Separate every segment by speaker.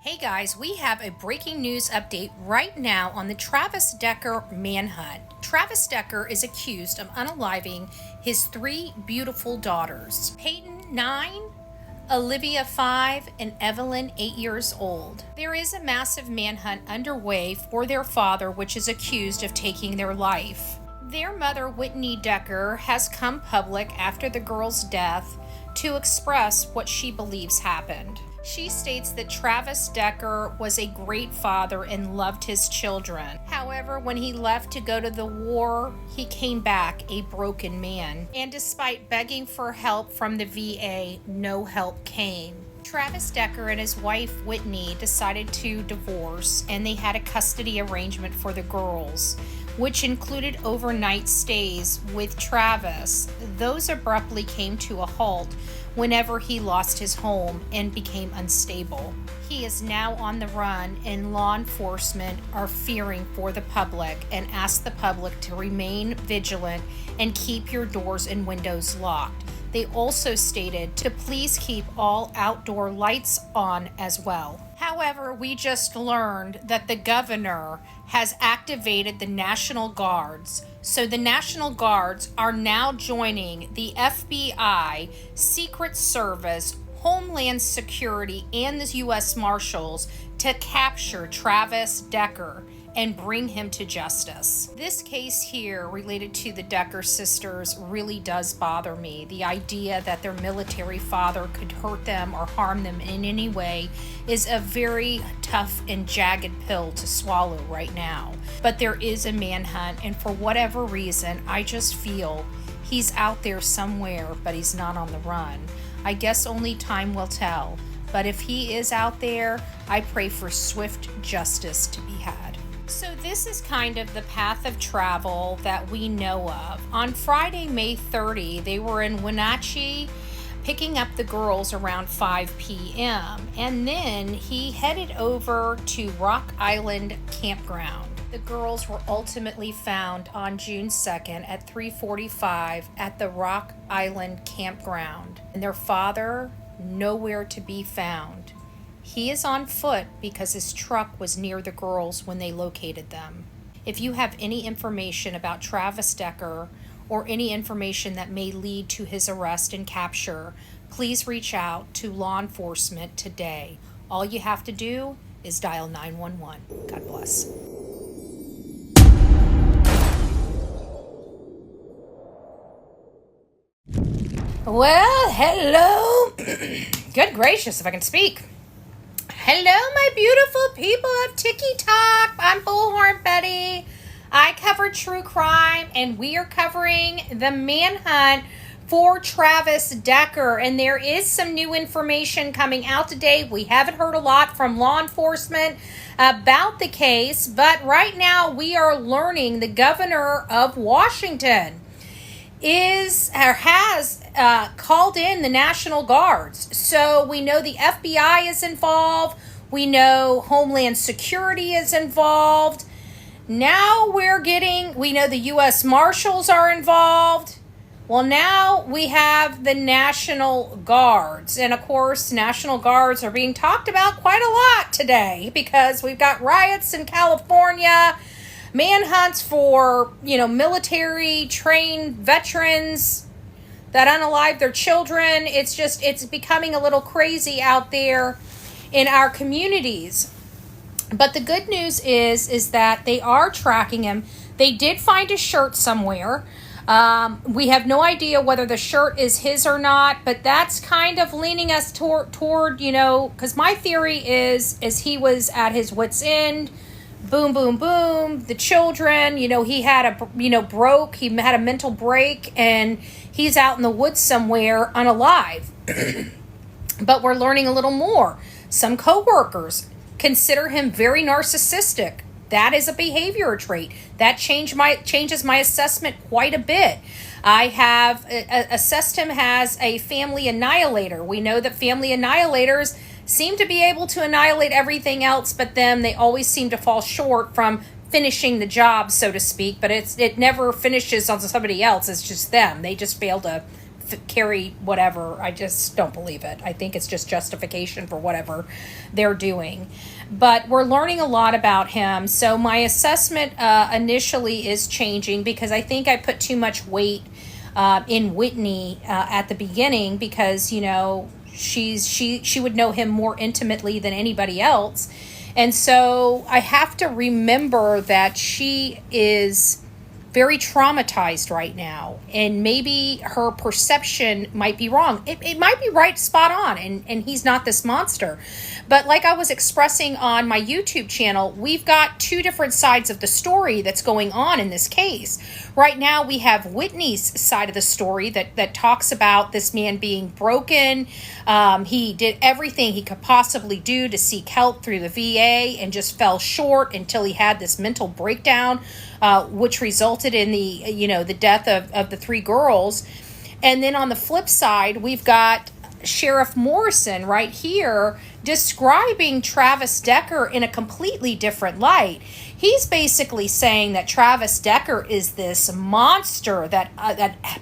Speaker 1: Hey guys, we have a breaking news update right now on the Travis Decker manhunt. Travis Decker is accused of unaliving his three beautiful daughters, Paityn, 9, Olivia, 5, and Evelyn, 8 years old. There is a massive manhunt underway for their father, which is accused of taking their life. Their mother, Whitney Decker, has come public after the girl's death to express what she believes happened. She states that Travis Decker was a great father and loved his children. However, when he left to go to the war, he came back a broken man. And despite begging for help from the VA, no help came. Travis Decker and his wife Whitney decided to divorce, and they had a custody arrangement for the girls, which included overnight stays with Travis. Those abruptly came to a halt whenever he lost his home and became unstable. He is now on the run, and law enforcement are fearing for the public and ask the public to remain vigilant and keep your doors and windows locked. They also stated to please keep all outdoor lights on as well. However, we just learned that the governor has activated the National Guards. So the National Guards are now joining the FBI, Secret Service, Homeland Security, and the U.S. Marshals to capture Travis Decker and bring him to justice. This case here related to the Decker sisters really does bother me. The idea that their military father could hurt them or harm them in any way is a very tough and jagged pill to swallow right now. But there is a manhunt, and for whatever reason, I just feel he's out there somewhere, but he's not on the run. I guess only time will tell. But if he is out there, I pray for swift justice to be had. So this is kind of the path of travel that we know of. On Friday, May 30, they were in Wenatchee picking up the girls around 5 p.m. And then he headed over to Rock Island Campground. The girls were ultimately found on June 2nd at 3:45 at the Rock Island Campground. And their father, nowhere to be found. He is on foot because his truck was near the girls when they located them. If you have any information about Travis Decker or any information that may lead to his arrest and capture, please reach out to law enforcement today. All you have to do is dial 911. God bless. Well, hello. Good gracious, if I can speak. Hello, my beautiful people of TikTok. I'm Bullhorn Betty. I cover true crime, and we are covering the manhunt for Travis Decker. And there is some new information coming out today. We haven't heard a lot from law enforcement about the case, but right now we are learning the governor of Washington has called in the National Guards. So we know the FBI is involved. We know Homeland Security is involved. Now we know the U.S. Marshals are involved. Well, now we have the National Guards. And of course, National Guards are being talked about quite a lot today because we've got riots in California, manhunts for, military trained veterans that unalive their children. It's becoming a little crazy out there in our communities. But the good news is that they are tracking him. They did find a shirt somewhere. We have no idea whether the shirt is his or not, but that's kind of leaning us toward, because my theory is he was at his wit's end. Boom, boom, boom. The children, he had he had a mental break, and he's out in the woods somewhere unalive. But we're learning a little more. Some coworkers consider him very narcissistic. That is a behavior trait. That changes my assessment quite a bit. I have assessed him as a family annihilator. We know that family annihilators seem to be able to annihilate everything else, but then they always seem to fall short from finishing the job, so to speak. But it never finishes on somebody else. It's just them. They just fail to carry whatever. I just don't believe it. I think it's just justification for whatever they're doing. But we're learning a lot about him. So my assessment initially is changing because I think I put too much weight in Whitney at the beginning because, you know, she would know him more intimately than anybody else. And so I have to remember that she is very traumatized right now, and maybe her perception might be wrong. It might be right, spot on, and he's not this monster. But like I was expressing on my YouTube channel, we've got two different sides of the story that's going on in this case. Right now we have Whitney's side of the story that talks about this man being broken. He did everything he could possibly do to seek help through the VA and just fell short until he had this mental breakdown, which resulted in the death of the three girls. And then on the flip side, we've got Sheriff Morrison right here describing Travis Decker in a completely different light. He's basically saying that Travis Decker is this monster that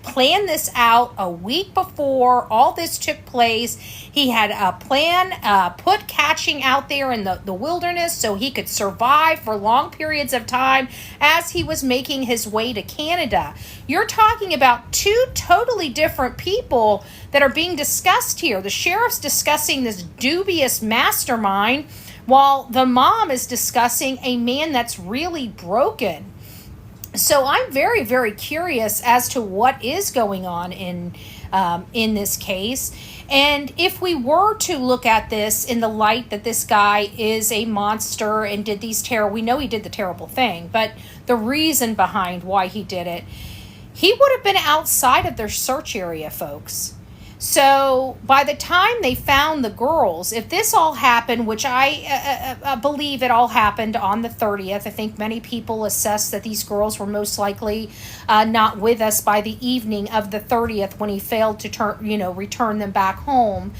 Speaker 1: planned this out a week before all this took place. He had a plan, put catching out there in the wilderness so he could survive for long periods of time as he was making his way to Canada. You're talking about two totally different people that are being discussed here. The sheriff's discussing this dubious mastermind, while the mom is discussing a man that's really broken. So I'm very, very curious as to what is going on in this case. And if we were to look at this in the light that this guy is a monster and did these we know he did the terrible thing, but the reason behind why he did it, he would have been outside of their search area, folks. So by the time they found the girls, if this all happened, which I believe it all happened on the 30th, I think many people assess that these girls were most likely not with us by the evening of the 30th when he failed to return them back home.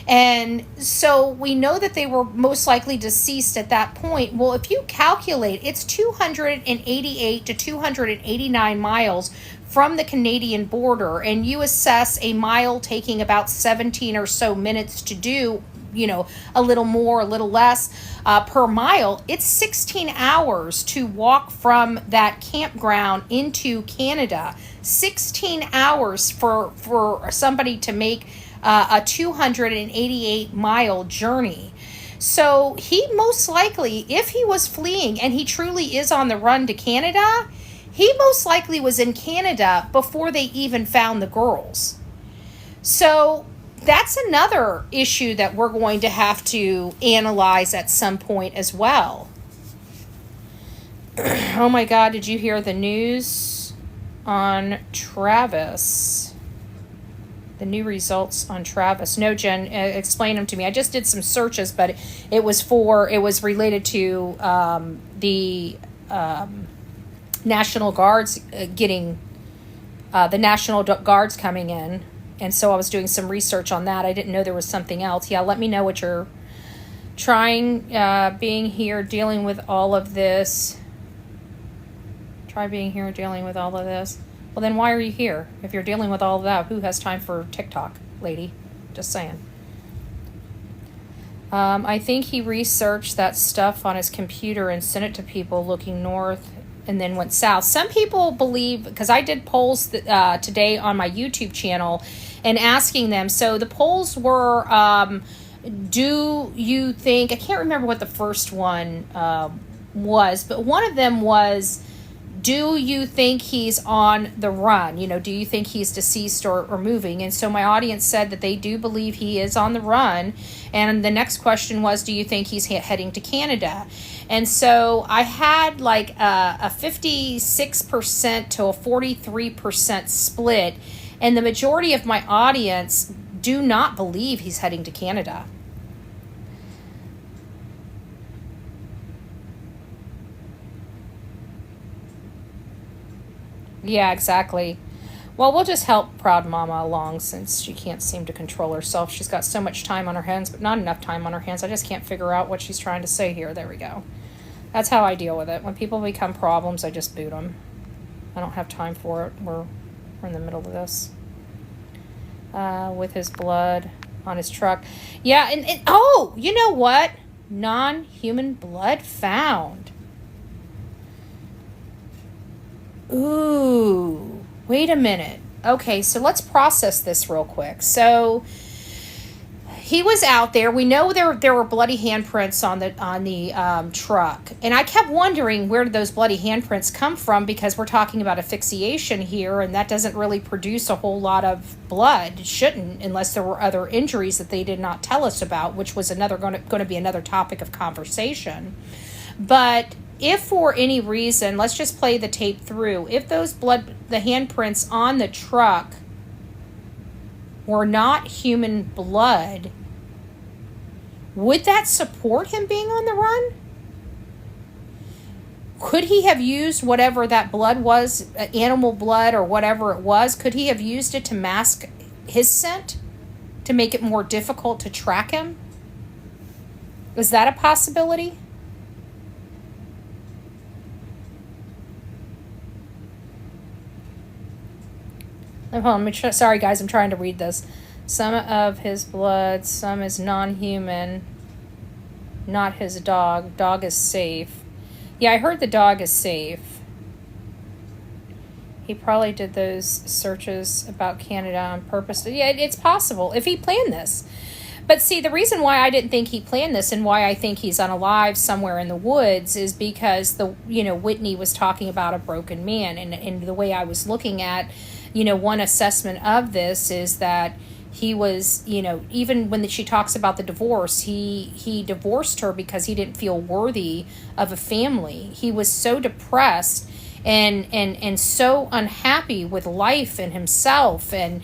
Speaker 1: And so we know that they were most likely deceased at that point. Well, if you calculate, it's 288 to 289 miles from the Canadian border, and you assess a mile taking about 17 or so minutes to do, a little more, a little less per mile. It's 16 hours to walk from that campground into Canada. 16 hours for somebody to make a 288 mile journey. So he most likely, if he was fleeing and he truly is on the run to Canada, he most likely was in Canada before they even found the girls. So that's another issue that we're going to have to analyze at some point as well. Oh my God, did you hear the news on Travis? The new results on Travis. No, Jen, explain them to me. I just did some searches, but it was related to the National Guards the National Guards coming in. And so I was doing some research on that. I didn't know there was something else. Yeah, let me know what you're trying, being here, dealing with all of this. Try being here, dealing with all of this. Well, then why are you here? If you're dealing with all of that, who has time for TikTok, lady? Just saying. I think he researched that stuff on his computer and sent it to people looking north and then went south. Some people believe, because I did polls today on my YouTube channel and asking them. So the polls were, do you think, I can't remember what the first one was, but one of them was, do you think he's on the run? Do you think he's deceased or moving? And so my audience said that they do believe he is on the run. And the next question was, do you think he's heading to Canada? And so I had like a 56% to a 43% split. And the majority of my audience do not believe he's heading to Canada. Yeah, exactly. Well, we'll just help Proud Mama along since she can't seem to control herself. She's got so much time on her hands, but not enough time on her hands. I just can't figure out what she's trying to say here. There we go. That's how I deal with it. When people become problems, I just boot them. I don't have time for it. We're in the middle of this. with his blood on his truck. Yeah, and oh, you know what? Non-human blood found. Ooh, wait a minute. Okay, so let's process this real quick. So he was out there. We know there were bloody handprints on the truck, and I kept wondering, where did those bloody handprints come from? Because we're talking about asphyxiation here, and that doesn't really produce a whole lot of blood. It shouldn't, unless there were other injuries that they did not tell us about, which was going to be another topic of conversation. But if for any reason, let's just play the tape through. If the handprints on the truck were not human blood, would that support him being on the run? Could he have used whatever that blood was, animal blood or whatever it was, could he have used it to mask his scent, to make it more difficult to track him? Is that a possibility? Hold on, sorry guys, I'm trying to read this. Some of his blood, some is non-human, not his dog. Dog is safe. Yeah, I heard the dog is safe. He probably did those searches about Canada on purpose. Yeah, it's possible if he planned this. But see, the reason why I didn't think he planned this and why I think he's unalive somewhere in the woods is because Whitney was talking about a broken man, and the way I was looking at, one assessment of this is that he was, even when she talks about the divorce, he divorced her because he didn't feel worthy of a family. He was so depressed and so unhappy with life and himself, and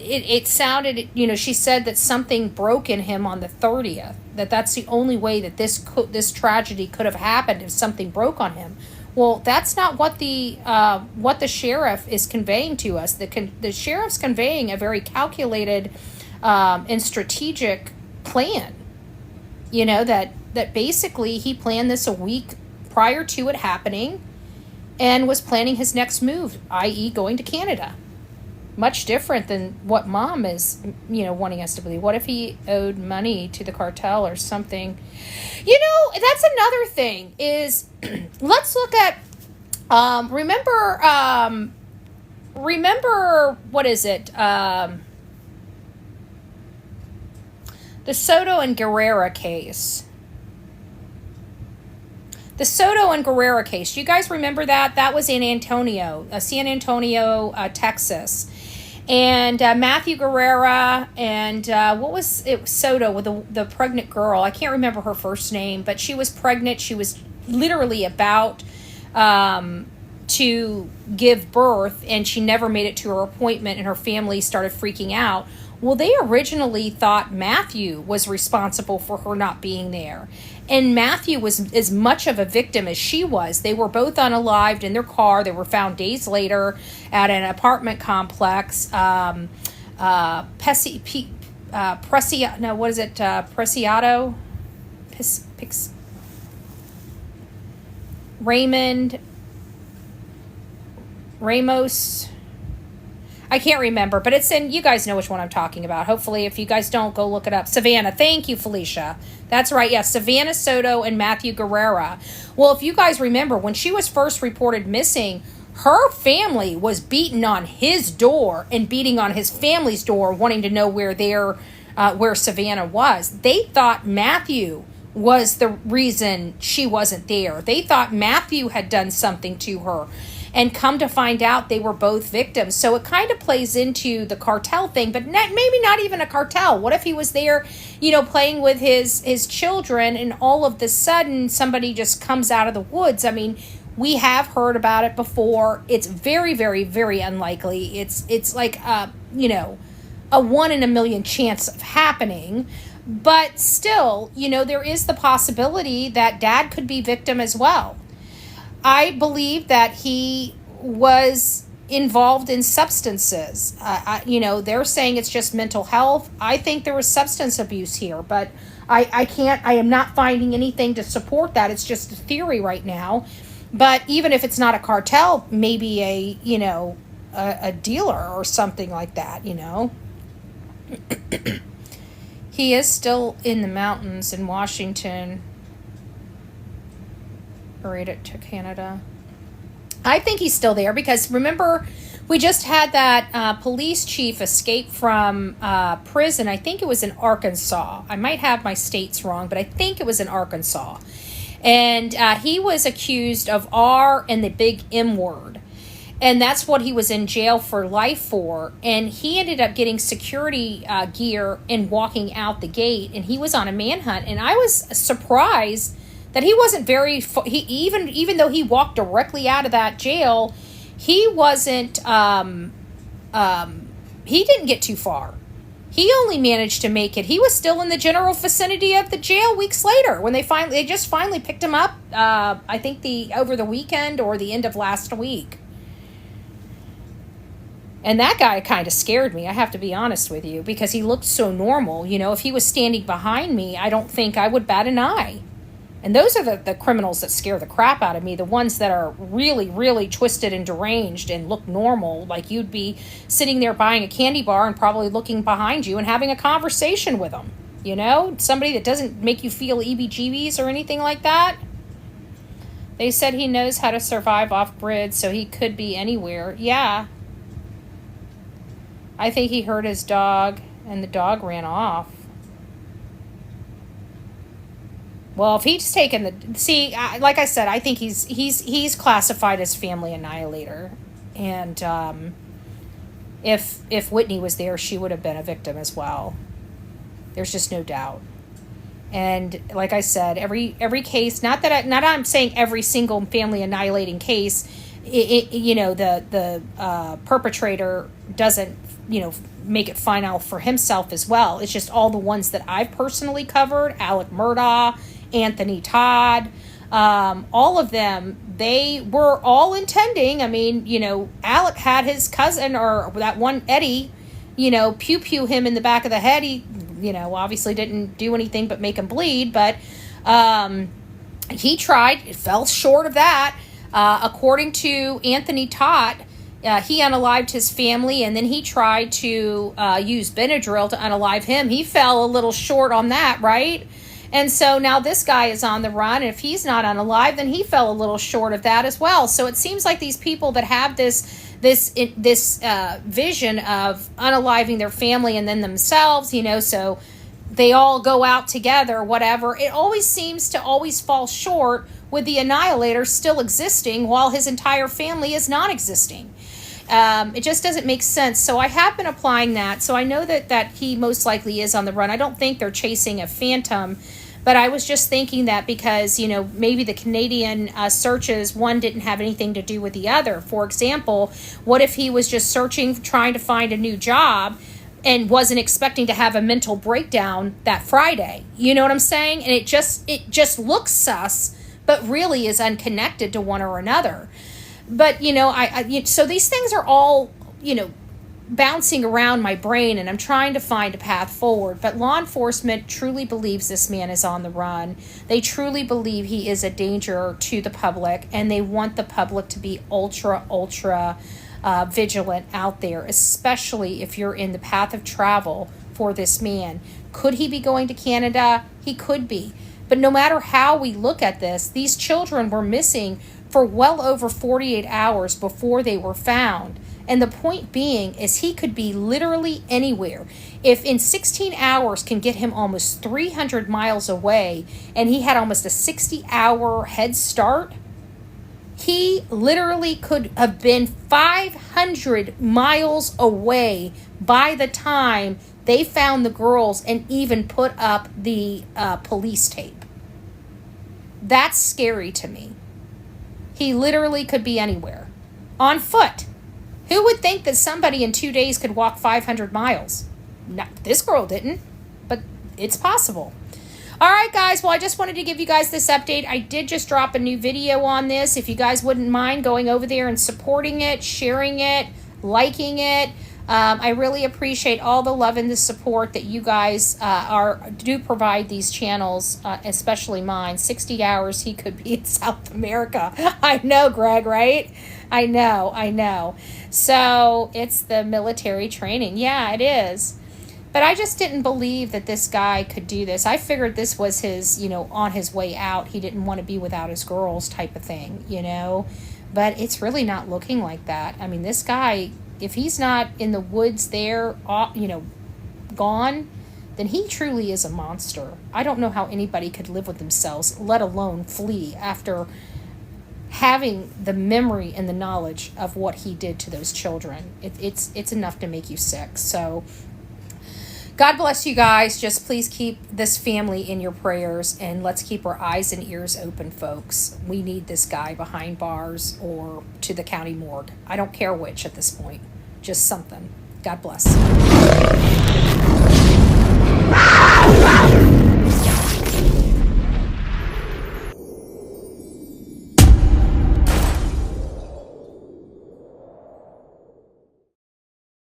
Speaker 1: it sounded, she said that something broke in him on the 30th, that's the only way that this tragedy could have happened, if something broke on him. Well, that's not what the sheriff is conveying to us. The sheriff's conveying a very calculated and strategic plan. That basically he planned this a week prior to it happening, and was planning his next move, i.e., going to Canada. Much different than what Mom is, wanting us to believe. What if he owed money to the cartel or something? That's another thing is, let's look at, remember, what is it? The Soto and Guerrera case. The Soto and Guerrera case. You guys remember that? That was in San Antonio, Texas. And Matthew Guerrera and what was it? Soto with the pregnant girl. I can't remember her first name, but she was pregnant. She was literally about to give birth, and she never made it to her appointment, and her family started freaking out. Well, they originally thought Matthew was responsible for her not being there. And Matthew was as much of a victim as she was. They were both unalived in their car. They were found days later at an apartment complex. Preciado? Raymond Ramos. I can't remember, but it's in, you guys know which one I'm talking about. Hopefully, if you guys don't, go look it up. Savannah. Thank you, Felicia. That's right. Yes, Savannah Soto and Matthew Guerrera. Well, if you guys remember, when she was first reported missing, her family was beating on his door and beating on his family's door, wanting to know where Savannah was. They thought Matthew was the reason she wasn't there. They thought Matthew had done something to her. And come to find out, they were both victims. So it kind of plays into the cartel thing, but maybe not even a cartel. What if he was there, playing with his children, and all of the sudden somebody just comes out of the woods? I mean, we have heard about it before. It's very, very, very unlikely. It's like a 1 in a million chance of happening. But still, there is the possibility that Dad could be victim as well. I believe that he was involved in substances. They're saying it's just mental health. I think there was substance abuse here, but I am not finding anything to support that. It's just a theory right now. But even if it's not a cartel, maybe a dealer or something like that, you know. He is still in the mountains in Washington. Right to Canada. I think he's still there because remember, we just had that police chief escape from prison. I think it was in Arkansas. I might have my states wrong, but I think it was in Arkansas. And he was accused of R and the big M word. And that's what he was in jail for life for. And he ended up getting security gear and walking out the gate. And he was on a manhunt. And I was surprised that he wasn't even though he walked directly out of that jail, he wasn't, he didn't get too far. He only managed to make it. He was still in the general vicinity of the jail weeks later when they just finally picked him up, I think over the weekend or the end of last week. And that guy kind of scared me, I have to be honest with you, because he looked so normal. You know, if he was standing behind me, I don't think I would bat an eye. And those are the criminals that scare the crap out of me, the ones that are really, really twisted and deranged and look normal, like you'd be sitting there buying a candy bar and probably looking behind you and having a conversation with them. You know, somebody that doesn't make you feel EBGBs or anything like that. They said he knows how to survive off-grid, so he could be anywhere. Yeah. I think he hurt his dog, and the dog ran off. Well, if he's taken like I said, I think he's classified as family annihilator, and if Whitney was there, she would have been a victim as well. There's just no doubt. And like I said, every case, not I'm saying every single family annihilating case, you know, the perpetrator doesn't, you know, make it final for himself as well. It's just all the ones that I've personally covered: Alec Murdaugh, Anthony Todd, all of them, they were all intending. I mean, you know, Alec had his cousin, or that one Eddie, you know, pew him in the back of the head. He, you know, obviously didn't do anything but make him bleed, but he tried. It fell short of that. According to Anthony Todd, he unalived his family, and then he tried to use Benadryl to unalive him. He fell a little short on that, right? And so now this guy is on the run. And if he's not unalive, then he fell a little short of that as well. So it seems like these people that have this vision of unaliving their family and then themselves, you know, so they all go out together, whatever. It always seems to always fall short with the annihilator still existing while his entire family is not existing. It just doesn't make sense. So I have been applying that. So I know that he most likely is on the run. I don't think they're chasing a phantom, but I was just thinking that because, you know, maybe the Canadian searches, one didn't have anything to do with the other. For example, what if he was just searching, trying to find a new job, and wasn't expecting to have a mental breakdown that Friday? You know what I'm saying? And it just looks sus, but really is unconnected to one or another. But, you know, so these things are all, you know, bouncing around my brain, and I'm trying to find a path forward. But law enforcement truly believes this man is on the run. They truly believe he is a danger to the public, and they want the public to be ultra vigilant out there, especially if you're in the path of travel for this man. Could he be going to Canada? He could be. But no matter how we look at this, these children were missing for well over 48 hours before they were found. And the point being is he could be literally anywhere. If in 16 hours can get him almost 300 miles away, and he had almost a 60-hour head start, he literally could have been 500 miles away by the time they found the girls and even put up the police tape. That's scary to me. He literally could be anywhere. On foot. Who would think that somebody in 2 days could walk 500 miles? No, this girl didn't, but it's possible. All right, guys. Well, I just wanted to give you guys this update. I did just drop a new video on this. If you guys wouldn't mind going over there and supporting it, sharing it, liking it. I really appreciate all the love and the support that you guys do provide these channels, especially mine. 60 hours he could be in South America. I know, Greg, right? I know. So it's the military training. Yeah, it is. But I just didn't believe that this guy could do this. I figured this was his, on his way out. He didn't want to be without his girls type of thing, But it's really not looking like that. I mean, this guy, if he's not in the woods there, gone, then he truly is a monster. I don't know how anybody could live with themselves, let alone flee after having the memory and the knowledge of what he did to those children. It's enough to make you sick. So God bless you guys. Just please keep this family in your prayers, and let's keep our eyes and ears open, folks. We need this guy behind bars or to the county morgue. I don't care which at this point. Just something. God bless.